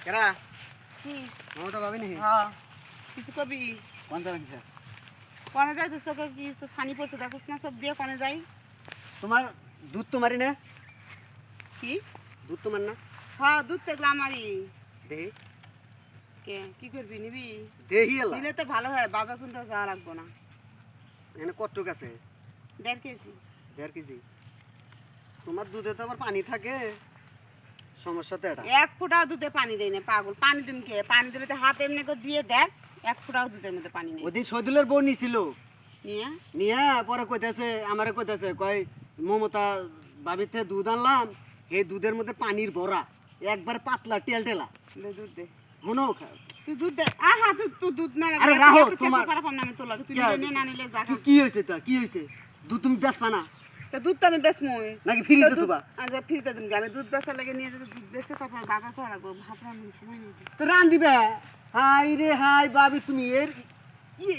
কেরা কি মমতা ভাবি নাকি হ্যাঁ কিছু কবি কোন জায়গা দিছে কোনে যাই তো চোখে কি তো ছানি পড়ছে দেখোস না সব দিয়ে কোনে যাই তোমার দুধ তো মারি না কি দুধ তোমার না হ্যাঁ দুধ তো এগুলো আমারই দেহি কে কি করবি নিবি দেহি এলা নিলে তো ভালো হয় বাজার কিনতে যাওয়া লাগবো না এখানে কতটুক আছে 1.5 কেজি 1.5 কেজি তোমার দুধে তো আবার পানি থাকে সমস্যা তো এটা 1 ফোঁটাও দুধে পানি দেয় না পাগল পানি দিন কে পানি দিলে তো হাতে এমনি করে দিয়ে দেখ 1 ফোঁটাও দুধের মধ্যে পানি নেই ওদিন শহীদুলের বউ নিছিল নিয়ে নিয়ে পরে কইতেছে আমারে কইতেছে কয় মমতা বাবিতে দুধ আনলাম এই দুধের মধ্যে পানির ভরা একবার পাতলা টেলটেলা দে দুধ দে শুনো তুই দুধ দে আহা তুই দুধ না আরে রাহো, তোমার- পারা পাম না আমি তোর লাগে তুই কি নিলে আছে? নে না নিলে যা খা। কি হয়েছে তা কি হয়েছে দুধ তুমি বেচবা না তো দুধ তো আমি বেচমই নাকি ফ্রিজে দিবা আজ ফিরতে দিন আমি দুধ বেচার লাগে নিয়ে যেতে দুধ বেচে তারপর বাজার করা লাগবো ভাত রান্নার সময় নেই তো রান দিবে হাই রে হাই বাবি তুমি এর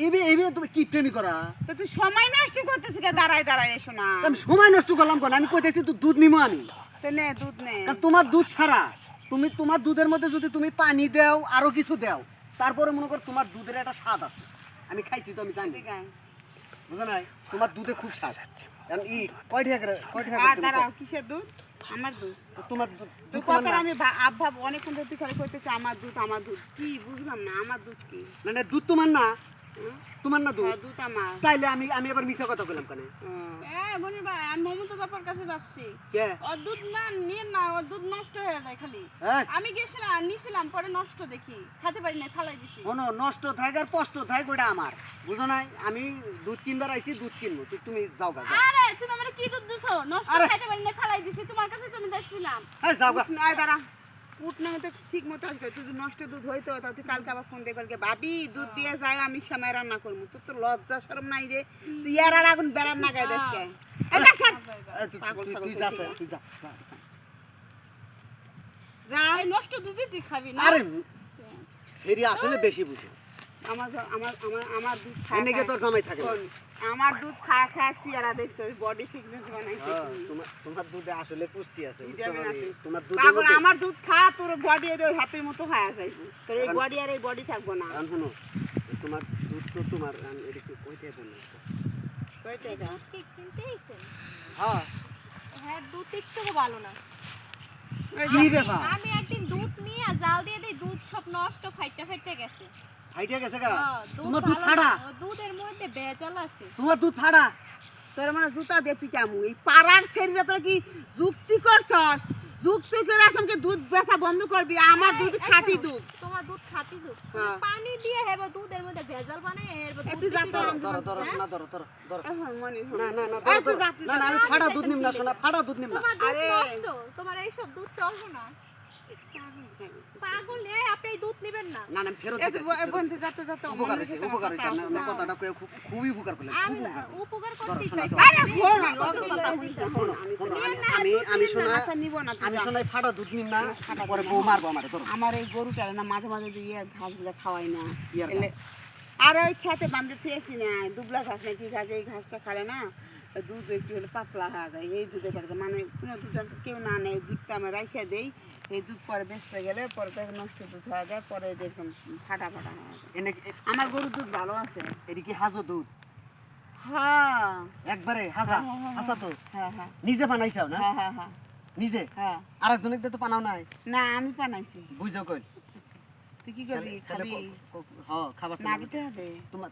এবে এবে তুমি কি প্রেমী করা তো তুই সময় নষ্ট করতেছিস কে দাঁড়ায় দাঁড়ায় এসো না আমি সময় নষ্ট করলাম কেন আমি কইতেছি তুই দুধ নিমো আমি তো নে দুধ নে কারণ তোমার দুধ ছাড়া তুমি তোমার দুধের মধ্যে যদি তুমি পানি দাও আরো কিছু দাও তারপরে মনে করো তোমার দুধের একটা স্বাদ আছে আমি খাইছি তো আমি জানি ঠিক আছে বুঝো নাই তোমার দুধে খুব স্বাদ কারণ ই কয় টাকা আর দাঁড়াও কিসের দুধ আমার দুধ তোমার দুধ তুই তোমার কথা না। আমি আভাব অনেকক্ষণ ধরে তুই খালি করতেছি আমার দুধ কি বুঝলাম না আমার দুধ কি মানে দুধ তোমার না হুম? তোমার না দুধ হ্যাঁ, দুধ আমার তাইলে আমি আমি আবার মিথ্যা কথা বললাম কেন মনি ভাই আমি মমতা বাপার কাছে যাচ্ছি কে ওর দুধ না নিয়ে না ওর দুধ নষ্ট হয়ে যায় খালি হ্যাঁ আমি গেছিলাম নিছিলাম পরে নষ্ট দেখি খেতে পারি না ফালাই দিছি শোনো নষ্ট থাক আর কষ্ট থাক ওটা আমার বুঝো নাই আমি দুধ কিনবার আইছি দুধ কিনবো তুমি যাও গা যাও। আরে তুমি আমারে কি দুধ দিছো নষ্ট আরে। খেতে পারি না ফালাই দিছি তোমার কাছে তুমি যাচ্ছিলাম এই যাও গা আয় দাঁড়া উঠ না তো ঠিক মতো আসবে তুই যদি নষ্ট দুধ হইতো তা তুই কালকে আবার ফোন দিয়ে কালকে ভাবি দুধ দিয়ে যায় আমি সময় রান্না করবো তোর তো লজ্জা শরম নাই রে তুই আর আর এখন বেড়ার না গায়ে দেখকে এই, পাগল ছাগল তুই যা করছিস। তুই যা যা। যা এই নষ্ট দুধই তুই খাবি না আরে সেরি আসলে বেশি বুঝে আমার আমার আমার আমার দুধ খায় এনেকে তোর জামাই থাকে না। শোন, আমার দুধ খায় খায় সিয়ারা দেখছো বডি ফিটনেস বানাইছে হ্যাঁ, তোমার দুধে আসলে পুষ্টি আছে বুঝছো ভিটামিন না? আছে। তোমার দুধের পাগল মধ্যে আমার দুধ খা তোর বডি ওই হাতের মতো খায় যাইবো তোর এই বডি আর এই বডি থাকবো না কারণ শোনো তোমার দুধ তো তোমার এদিকে কইতে দেন না কয়টা এটা? দুধ কি কিনতে আইছেন হ্যাঁ হ্যাঁ দুধ একটু ভালো না ওই কি যে- ব্যাপার আমি একদিন দুধ নিয়ে জাল দিয়ে দেই দুধ সব নষ্ট ফাইটে গেছে হাইটা গেছে গা হ্যাঁ, তোমার দুধ ভালো ফাড়া না। ও দুধের মধ্যে ভেজাল আছে তোমার দুধ ফাড়া তোর মানে জুতা দিয়ে পিটামু এই পাড়ার ছেড়ে তোরা কি যুক্তি করছস যুক্তি করে আসামকে দুধ বেচা বন্ধ করবি আমার দুধ এই খাঁটি শোনো, দুধ তোমার দুধ খাঁটি দুধ হ্যাঁ। পানি দিয়ে হেবো দুধের মধ্যে ভেজাল বানায় হেবো একটু দুধ যা বিক্রি তো। করো। ধরো ধরো শোনা ধরো ধরো ধরো এখন মনে হয়। না না না এই ধরো, তুই ধরো। যা, তুই না না যা। আমি ফাড়া দুধ নিম না শোনা ফাড়া দুধ নিম না তোমার দুধ আরে। নষ্ট তোমার এইসব দুধ চলবে না পাগল আপনি এই দুধ নেবেন না না না আমি ফেরত এই দিতে তো বন্ধু যাতে যাতে উপকার হয়েছে উপকার হয়েছে আপনার কথাটা কয়ে খুবই উপকার করলেন আমি খুব উপকার উপকার ধরো, করতেই শোনা, চাই ধরো। আরে ভোর না অত কথা শুনিস না, শোনো, আমি তো- শোনো, নিয়ে না, আমি শোনা আচ্ছা নিব না তুই আমি যা। শোনাই ফাড়া দুধ নিম না পরে বউ মারবো আমারে ধরো আমার এই গরুটা না মাঝে মাঝে যে ইয়ে ঘাসগুলো খাওয়াই না ইয়ার এলে আর ওই খেতে বান্ধে থুয়েছি না দুবলা ঘাস না কি ঘাস এই ঘাসটা খালে না ওই দুধ একটু হলে পাতলা হয়ে যায় এই দুধে করে মানে কোনো দুধ কেউ না নেই দুধটা আমি রাইখে দেই এই দুধ পরে বেচতে গেলে পরে তো নষ্ট দুধ হয়ে যায় পরে দেখুন ফাটা ফাটা হয়ে যায় এনে আমার গরুর দুধ ভালো আছে এটি কি হাজো দুধ হ্যাঁ একবারে হাজা হ্যাঁ, হ্যাঁ, হাসা তো হ্যাঁ হ্যাঁ নিজে বানাইছাও না হ্যাঁ হ্যাঁ হ্যাঁ নিজে হ্যাঁ আরেকজনের তো পানাও নাই না আমি বানাইছি বুঝো কই তুই কি করবি খাবি হ্যাঁ খাবার না দিতে হবে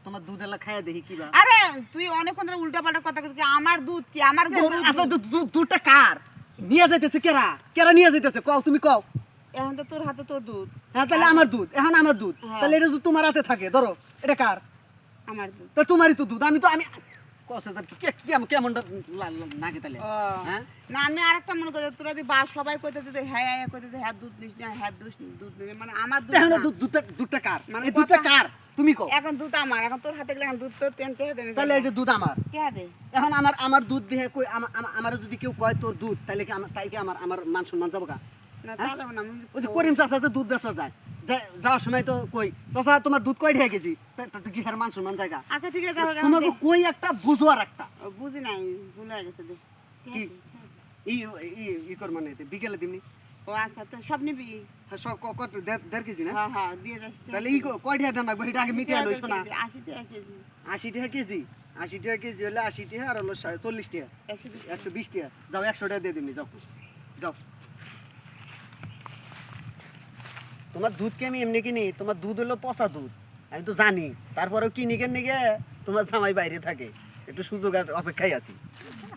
তোমার দুধ এলা খাইয়া দেখি কিবা আরে তুই অনেকক্ষণ ধরে উল্টা পাল্টা কথা কইছিস আমার দুধ কি আমার গরুর আচ্ছা দুধ। দুধটা কার নিয়ে যাইতেছে কেরা কেরা নিয়ে যাইতেছে কও তুমি কও এখন তো তোর হাতে তোর দুধ হ্যাঁ তাহলে আমার দুধ এখন আমার দুধ হ্যাঁ। তাহলে এটা তো তোমার হাতে থাকে ধরো এটা কার আমার দুধ তো তোমারই তো দুধ আমি কসে কেমন নাকি তাহলে ও, হ্যাঁ না আমি আরেকটা মনে করি তোরা যদি বা সবাই কইতেছে যে হ্যাঁ হ্যাঁ কইতেছে হ্যাঁ দুধ নিস না হ্যাঁ দুধ নিস মানে আমার দুধ এখন না। দুধটা কার মানে এই দুধটা কথা- কার তুমি কও এখন দুধ আমার এখন তোর হাতে গেলে এখন দুধ তো টেনতে দেবে তাহলে এই যে দুধ আমার কে দে এখন আমার দুধ দিয়ে কই আমার যদি কেউ কয় তোর দুধ তাহলে কি তাই কি আমার মান সম্মান যাবো গা না হ্যাঁ? তাহলে না আমি ওই যে করিম চাষা যে দুধ বেচা যায় যাওয়ার সময় তো কই চাষা তোমার দুধ কয় ঢেকে কেজি তাতে কি হার মান সম্মান জায়গা আচ্ছা ঠিক আছে এখন তোমাকে দে। কই একটা বুঝো আর একটা ও, বুঝি নাই ভুল হয়ে গেছে দে কি ই কর মানে বিকেলে দিমনি ও আচ্ছা তো সব নিবি হ্যাঁ সব কত 1.5 কেজি না হ্যাঁ হ্যাঁ দিয়ে যাস তাহলে কয় টাকা দেন লাগবে এটা আগে মিটিয়ে লইছ না 80 টাকা কেজি 80 টাকা কেজি 80 টাকা কেজি হলে 80 টাকা আর হলো 40 টাকা 120 120 টাকা যাও 100 টাকা দিয়ে দিবি যাও যাও তোমার দুধ কি আমি এমনি কিনি তোমার দুধ হলো পচা দুধ আমি তো জানি তারপরেও কিনি কেন নিগে তোমার জামাই বাইরে থাকে একটু সুযোগ আর অপেক্ষায় আছি